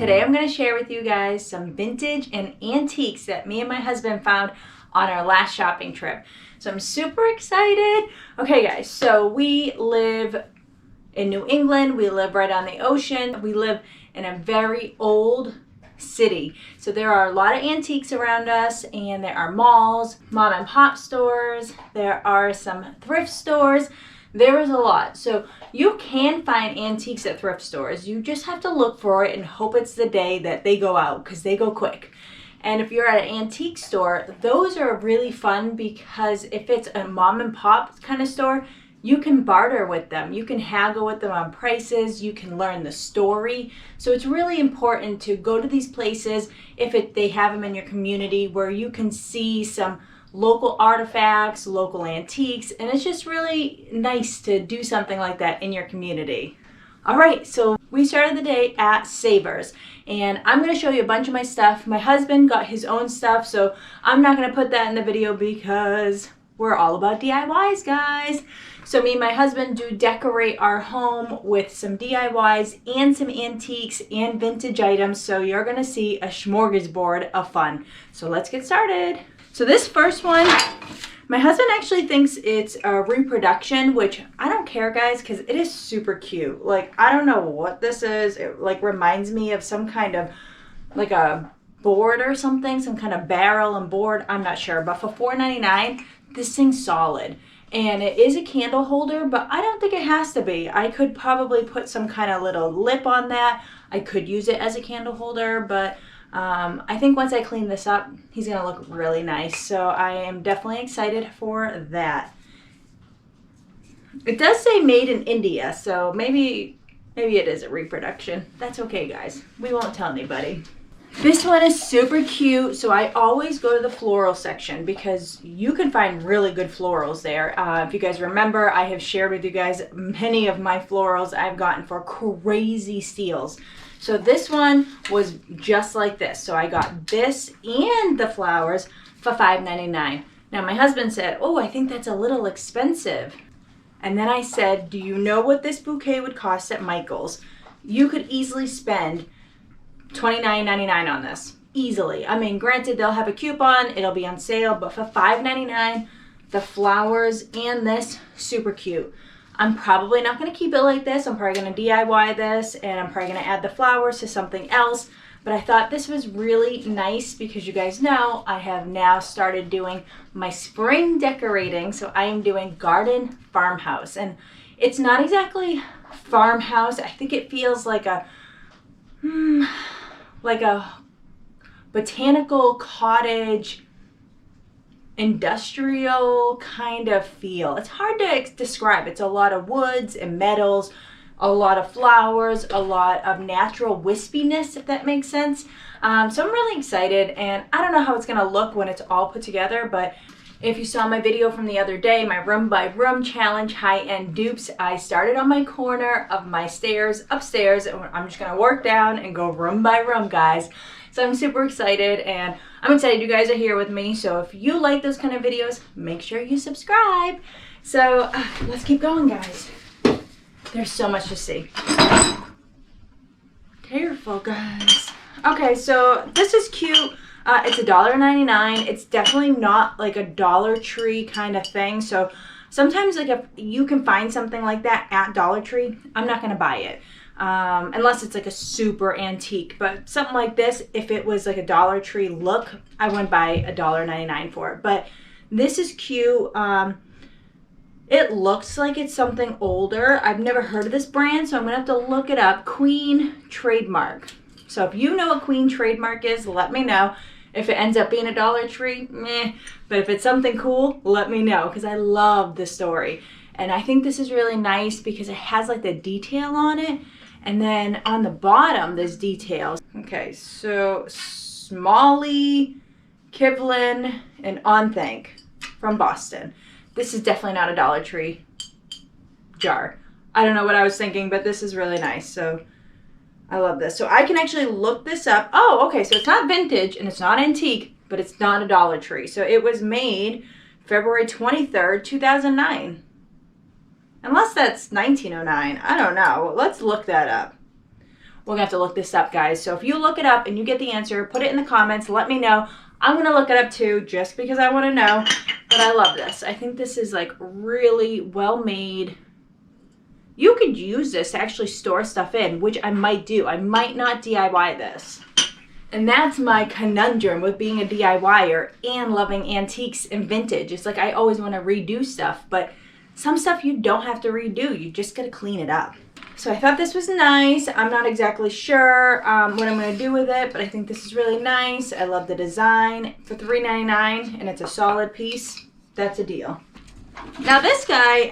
Today I'm going to share with you guys some vintage and antiques that me and my husband found on our last shopping trip. So I'm super excited. Okay guys, so we live in New England. We live right on the ocean. We live in a very old city. So there are a lot of antiques around us, and there are malls, mom and pop stores, there are some thrift stores. There is a lot. So you can find antiques at thrift stores. You just have to look for it and hope it's the day that they go out, because they go quick. And if you're at an antique store, those are really fun, because if it's a mom and pop kind of store, you can barter with them. You can haggle with them on prices. You can learn the story. So it's really important to go to these places if they have them in your community, where you can see some local artifacts, local antiques, and it's just really nice to do something like that in your community. All right, so we started the day at Savers, and I'm going to show you a bunch of my stuff. My husband got his own stuff, so I'm not going to put that in the video because we're all about DIYs, guys. So me and my husband do decorate our home with some DIYs and some antiques and vintage items, so you're going to see a smorgasbord of fun. So let's get started. So this first one, my husband actually thinks it's a reproduction, which I don't care, guys, because it is super cute. Like, I don't know what this is. It like reminds me of some kind of like a board or something, some kind of barrel and board. I'm not sure, but for $4.99, this thing's solid. And it is a candle holder, but I don't think it has to be. I could probably put some kind of little lip on that. I could use it as a candle holder, but I think once I clean this up, he's gonna look really nice. So I am definitely excited for that. It does say made in India, so maybe it is a reproduction. That's okay, guys. We won't tell anybody. This one is super cute. So I always go to the floral section because you can find really good florals there. If you guys remember, I have shared with you guys many of my florals I've gotten for crazy steals. So this one was just like this. So I got this and the flowers for $5.99. Now my husband said, oh, I think that's a little expensive. And then I said, do you know what this bouquet would cost at Michael's? You could easily spend $29.99 on this. Easily. I mean, granted, they'll have a coupon. It'll be on sale. But for $5.99, the flowers and this, super cute. I'm probably not going to keep it like this. I'm probably going to DIY this, and I'm probably going to add the flowers to something else. But I thought this was really nice because you guys know I have now started doing my spring decorating. So I am doing garden farmhouse. And it's not exactly farmhouse. I think it feels like a botanical cottage, industrial kind of feel. It's hard to describe. It's a lot of woods and metals, a lot of flowers, a lot of natural wispiness, if that makes sense. So I'm really excited, and I don't know how it's gonna look when it's all put together, but if you saw my video from the other day, my room by room challenge high-end dupes, I started on my corner of my stairs upstairs, and I'm just gonna work down and go room by room, guys. So I'm super excited, and I'm excited you guys are here with me. So if you like those kind of videos, make sure you subscribe. So let's keep going, guys. There's so much to see. Careful, guys. Okay, so this is cute. It's $1.99. It's definitely not like a Dollar Tree kind of thing. So sometimes, like, if you can find something like that at Dollar Tree, I'm not gonna buy it. Unless it's like a super antique, but something like this, if it was like a Dollar Tree look, I wouldn't buy $1.99 for it. But this is cute. It looks like it's something older. I've never heard of this brand, so I'm gonna have to look it up. Queen Trademark. So if you know what Queen Trademark is, let me know. If it ends up being a Dollar Tree, meh. But if it's something cool, let me know, because I love the story. And I think this is really nice because it has like the detail on it. And then on the bottom, there's details. Okay, so Smalley, Kivlin, and Onthank from Boston. This is definitely not a Dollar Tree jar. I don't know what I was thinking, but this is really nice. So I love this. So I can actually look this up. Oh, okay, so it's not vintage and it's not antique, but it's not a Dollar Tree. So it was made February 23rd, 2009. Unless that's 1909. I don't know. Let's look that up. We're gonna have to look this up, guys. So if you look it up and you get the answer, put it in the comments, let me know. I'm gonna look it up too, just because I wanna know. But I love this. I think this is like really well made. You could use this to actually store stuff in, which I might do. I might not DIY this. And that's my conundrum with being a DIYer and loving antiques and vintage. It's like I always want to redo stuff, but some stuff you don't have to redo. You just got to clean it up. So I thought this was nice. I'm not exactly sure what I'm going to do with it, but I think this is really nice. I love the design. For $3.99 and it's a solid piece. That's a deal. Now this guy,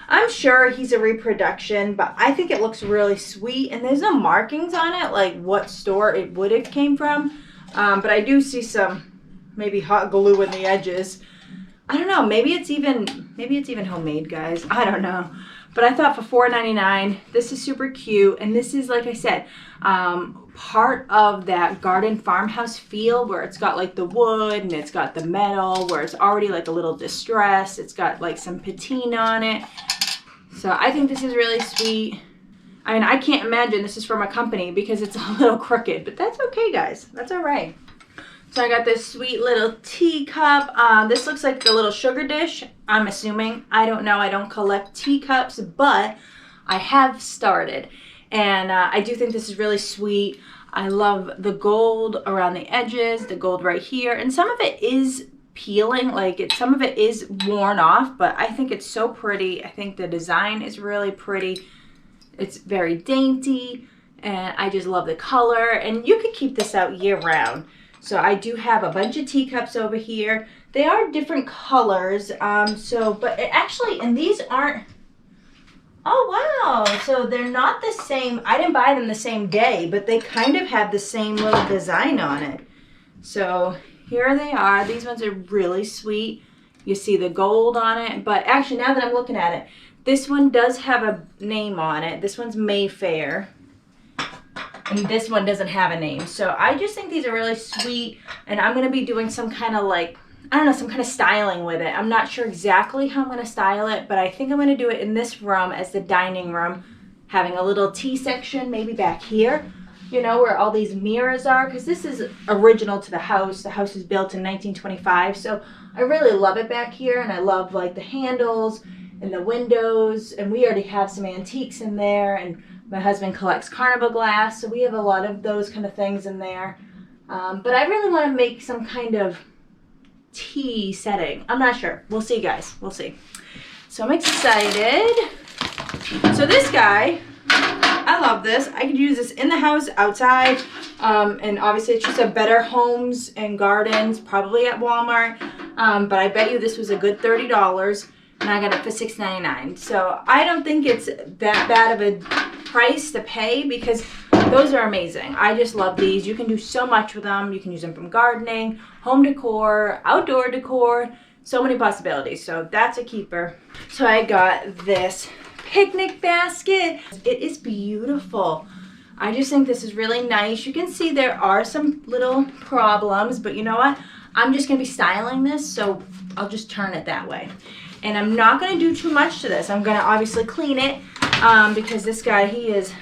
I'm sure he's a reproduction, but I think it looks really sweet, and there's no markings on it, like what store it would have came from. But I do see some maybe hot glue in the edges. I don't know, maybe it's even homemade, guys. I don't know. But I thought for $4.99, this is super cute, and this is, like I said, part of that garden farmhouse feel where it's got like the wood and it's got the metal, where it's already like a little distressed. It's got like some patina on it. So I think this is really sweet. I mean, I can't imagine this is from a company because it's a little crooked, but that's okay, guys. That's all right. So I got this sweet little teacup. This looks like the little sugar dish, I'm assuming. I don't know. I don't collect teacups, but I have started. And I do think this is really sweet. I love the gold around the edges, the gold right here. And some of it is peeling, like some of it is worn off, but I think it's so pretty. I think the design is really pretty. It's very dainty, and I just love the color. And you could keep this out year round. So I do have a bunch of teacups over here. They are different colors, but it actually, and these aren't, oh wow, so they're not the same. I didn't buy them the same day, but they kind of have the same little design on it. So here they are. These ones are really sweet. You see the gold on it, but actually now that I'm looking at it, this one does have a name on it. This one's Mayfair, and this one doesn't have a name. So I just think these are really sweet, and I'm going to be doing some kind of like, I don't know, some kind of styling with it. I'm not sure exactly how I'm going to style it, but I think I'm going to do it in this room as the dining room, having a little tea section maybe back here, you know, where all these mirrors are, because this is original to the house. The house was built in 1925, so I really love it back here, and I love like the handles and the windows, and we already have some antiques in there, and my husband collects carnival glass, so we have a lot of those kind of things in there. But I really want to make some kind of tea setting. I'm not sure. We'll see, guys. We'll see. So I'm excited. So this guy, I love this. I could use this in the house, outside, and obviously it's just a Better Homes and Gardens, probably at Walmart. But I bet you this was a good $30, and I got it for $6.99. So I don't think it's that bad of a price to pay, because those are amazing. I just love these. You can do so much with them. You can use them from gardening, home decor, outdoor decor, so many possibilities. So that's a keeper. So I got this picnic basket. It is beautiful. I just think this is really nice. You can see there are some little problems, but you know what? I'm just gonna be styling this, so I'll just turn it that way. And I'm not gonna do too much to this. I'm gonna obviously clean it because this guy, he is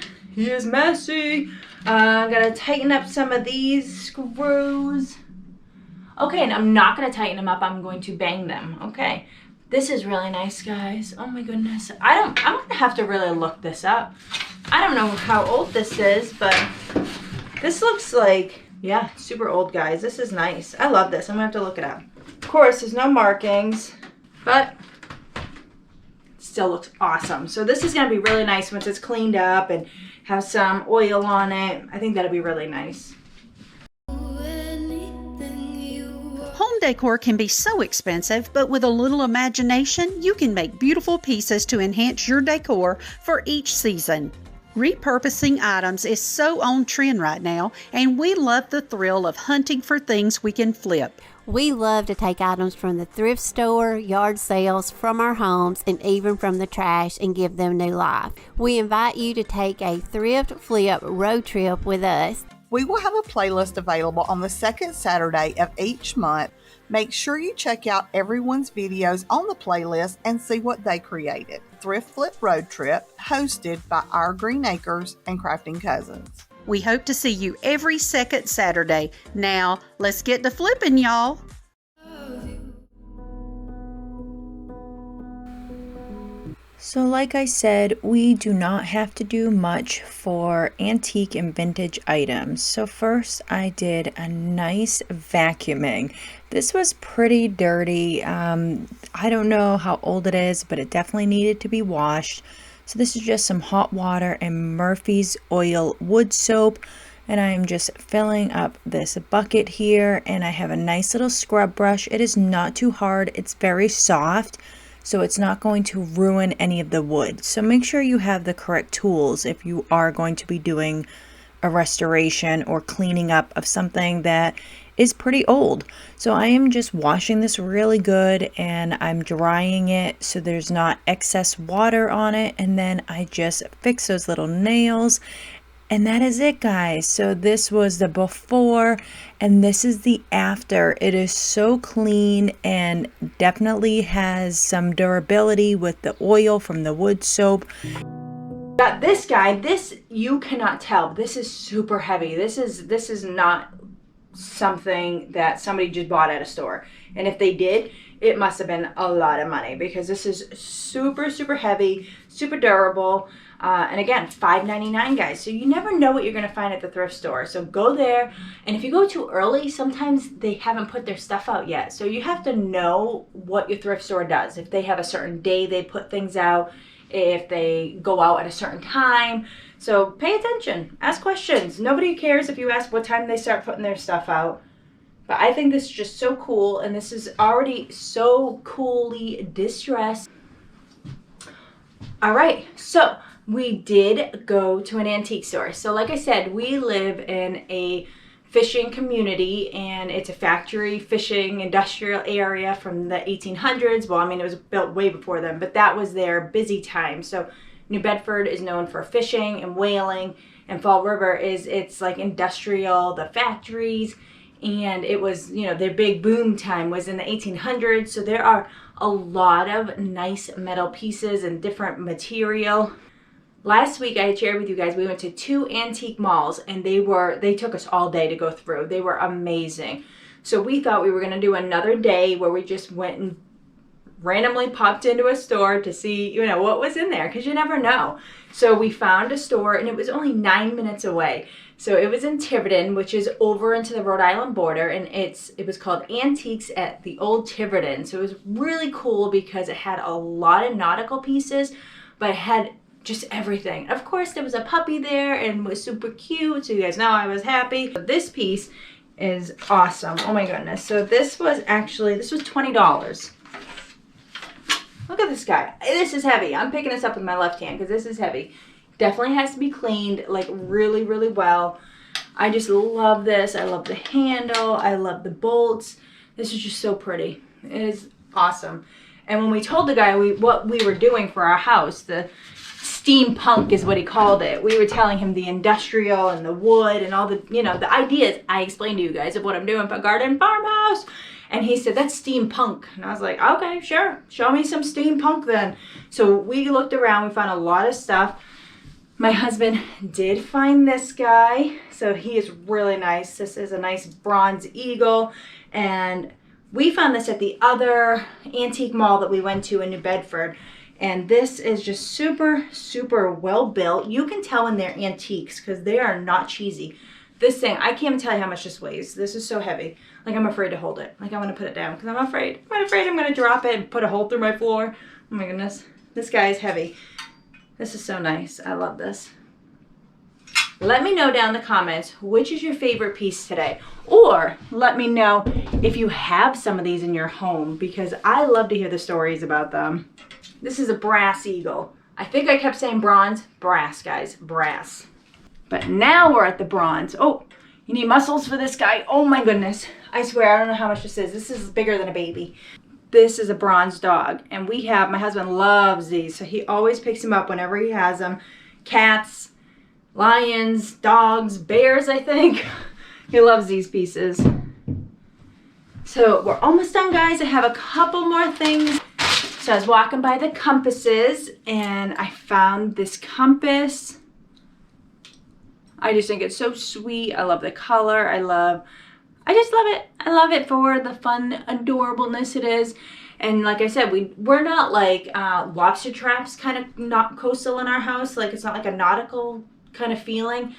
messy. I'm gonna tighten up some of these screws. Okay, and I'm not gonna tighten them up. I'm going to bang them. Okay. This is really nice, guys. Oh my goodness. I'm gonna have to really look this up. I don't know how old this is, but this looks like, yeah, super old, guys. This is nice. I love this. I'm gonna have to look it up. Of course, there's no markings, but it still looks awesome. So this is gonna be really nice once it's cleaned up and have some oil on it. I think that'll be really nice. Home decor can be so expensive, but with a little imagination, you can make beautiful pieces to enhance your decor for each season. Repurposing items is so on trend right now, and we love the thrill of hunting for things we can flip. We love to take items from the thrift store, yard sales, from our homes, and even from the trash and give them new life. We invite you to take a thrift flip road trip with us. We will have a playlist available on the second Saturday of each month. Make sure you check out everyone's videos on the playlist and see what they created. Thrift Flip Road Trip, hosted by Our Green Acres and Crafting Cousins. We hope to see you every second Saturday. Now, let's get to flipping, y'all. So like I said, we do not have to do much for antique and vintage items. So first I did a nice vacuuming. This was pretty dirty. I don't know how old it is, but it definitely needed to be washed. So this is just some hot water and Murphy's oil wood soap. And I am just filling up this bucket here, and I have a nice little scrub brush. It is not too hard. It's very soft, so it's not going to ruin any of the wood. So make sure you have the correct tools if you are going to be doing a restoration or cleaning up of something that is pretty old. So I am just washing this really good, and I'm drying it so there's not excess water on it, and then I just fix those little nails. And that is it, guys. So this was the before and this is the after. It is so clean and definitely has some durability with the oil from the wood soap. Got this guy. This, you cannot tell. This is super heavy. This is not something that somebody just bought at a store. And if they did, it must have been a lot of money, because this is super, super heavy, super durable. And again, $5.99, guys. So you never know what you're going to find at the thrift store. So go there. And if you go too early, sometimes they haven't put their stuff out yet. So you have to know what your thrift store does. If they have a certain day they put things out, if they go out at a certain time. So pay attention. Ask questions. Nobody cares if you ask what time they start putting their stuff out. But I think this is just so cool. And this is already so coolly distressed. All right. So we did go to an antique store. So like I said, we live in a fishing community, and it's a factory fishing industrial area from the 1800s. Well, I mean, it was built way before then, but that was their busy time. So New Bedford is known for fishing and whaling, and Fall River it's like industrial, the factories, and it was, you know, their big boom time was in the 1800s. So there are a lot of nice metal pieces and different material. Last week I shared with you guys, we went to 2 antique malls, and they took us all day to go through. They were amazing. So we thought we were going to do another day where we just went and randomly popped into a store to see, you know, what was in there, because you never know. So we found a store, and it was only 9 minutes away. So it was in Tiverton, which is over into the Rhode Island border, and it was called Antiques at the Old Tiverton. So it was really cool because it had a lot of nautical pieces, but it had just everything. Of course, there was a puppy there and was super cute, so you guys know I was happy. But this piece is awesome. Oh my goodness. So this was $20. Look at this guy. This is heavy. I'm picking this up with my left hand because this is heavy. Definitely has to be cleaned like really, really well. I just love this. I love the handle. I love the bolts. This is just so pretty. It is awesome. And when we told the guy what we were doing for our house, the steampunk is what he called it. We were telling him the industrial and the wood and all the, you know, the ideas I explained to you guys of what I'm doing for garden farmhouse. And he said, that's steampunk. And I was like, okay, sure. Show me some steampunk then. So we looked around. We found a lot of stuff. My husband did find this guy. So he is really nice. This is a nice bronze eagle. And we found this at the other antique mall that we went to in New Bedford. And this is just super, super well built. You can tell when they're antiques because they are not cheesy. This thing, I can't even tell you how much this weighs. This is so heavy. Like, I'm afraid to hold it. Like, I want to put it down because I'm afraid. I'm afraid I'm going to drop it and put a hole through my floor. Oh my goodness. This guy is heavy. This is so nice. I love this. Let me know down in the comments which is your favorite piece today. Or let me know if you have some of these in your home, because I love to hear the stories about them. This is a brass eagle. I think I kept saying bronze. Brass, guys. Brass. But now we're at the bronze. Oh, you need muscles for this guy. Oh my goodness. I swear, I don't know how much this is. This is bigger than a baby. This is a bronze dog. And my husband loves these. So he always picks them up whenever he has them. Cats, lions, dogs, bears, I think. He loves these pieces. So we're almost done, guys. I have a couple more things. So I was walking by the compasses and I found this compass. I just think it's so sweet. I love the color. I just love it. I love it for the fun adorableness it is. And like I said, we're not like lobster traps kind of not coastal in our house. Like it's not like a nautical kind of feeling.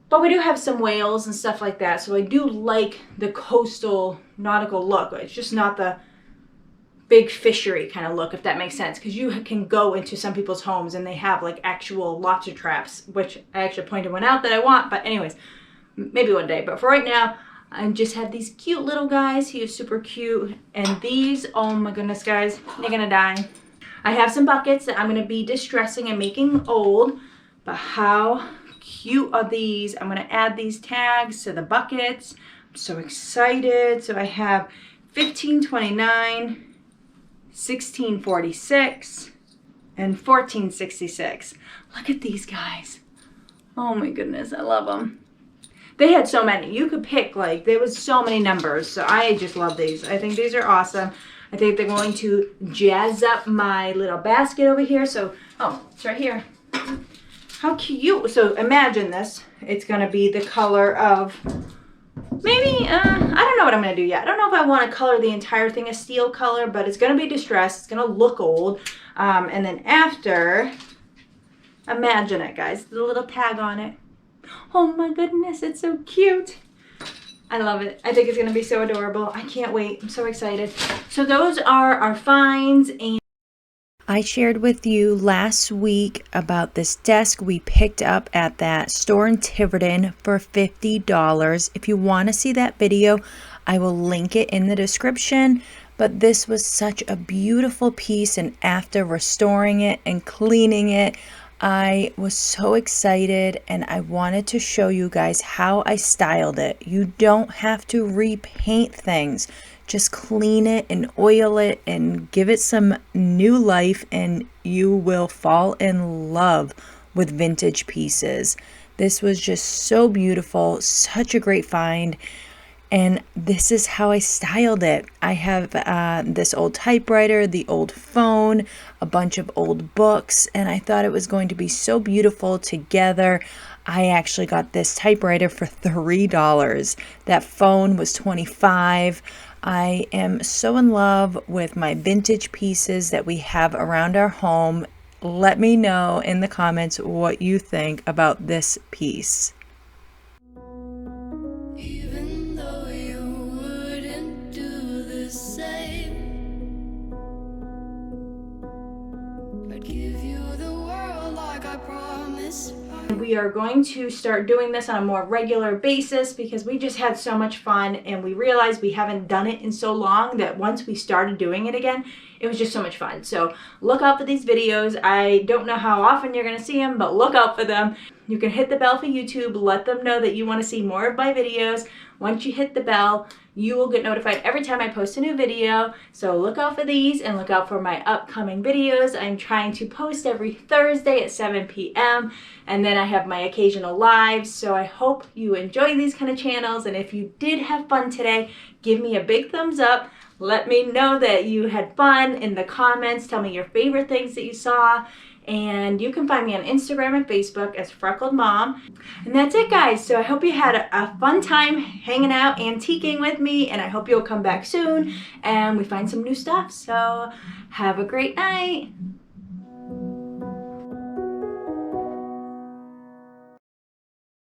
But we do have some whales and stuff like that. So I do like the coastal nautical look. It's just not the big fishery kind of look, if that makes sense. Because you can go into some people's homes and they have like actual lobster traps, which I actually pointed one out that I want. But anyways, maybe one day. But for right now, I just have these cute little guys. He is super cute. And these, oh my goodness, guys, you're gonna die. I have some buckets that I'm gonna be distressing and making old. But how cute are these? I'm gonna add these tags to the buckets. I'm so excited. So I have 1529, 1646, and 1466. Look at these guys. Oh my goodness, I love them. They had so many. You could pick, like, there was so many numbers. So I just love these. I think these are awesome. I think they're going to jazz up my little basket over here. So, oh, it's right here. How cute. So imagine this. It's going to be the color of maybe, I don't know what I'm going to do yet. I don't know if I want to color the entire thing a steel color, but it's going to be distressed. It's going to look old. And then after, imagine it, guys. The little tag on it. Oh my goodness, it's so cute. I love it. I think it's going to be so adorable. I can't wait. I'm so excited. So those are our finds. And I shared with you last week about this desk we picked up at that store in Tiverton for $50. If you want to see that video, I will link it in the description. But this was such a beautiful piece, and after restoring it and cleaning it, I was so excited and I wanted to show you guys how I styled it. You don't have to repaint things. Just clean it and oil it and give it some new life and you will fall in love with vintage pieces. This was just so beautiful, such a great find. And this is how I styled it. I have this old typewriter, the old phone, a bunch of old books, and I thought it was going to be so beautiful together. I actually got this typewriter for $3. That phone was $25. I am so in love with my vintage pieces that we have around our home. Let me know in the comments what you think about this piece. We are going to start doing this on a more regular basis because we just had so much fun and we realized we haven't done it in so long that once we started doing it again, it was just so much fun. So look out for these videos. I don't know how often you're going to see them, but look out for them. You can hit the bell for YouTube. Let them know that you want to see more of my videos. Once you hit the bell, you will get notified every time I post a new video. So look out for these and look out for my upcoming videos. I'm trying to post every Thursday at 7 p.m. and then I have my occasional lives. So I hope you enjoy these kind of channels. And if you did have fun today, give me a big thumbs up. Let me know that you had fun in the comments. Tell me your favorite things that you saw. And you can find me on Instagram and Facebook as Freckled Mom. And that's it, guys. So I hope you had a fun time hanging out, antiquing with me, and I hope you'll come back soon and we find some new stuff. So have a great night.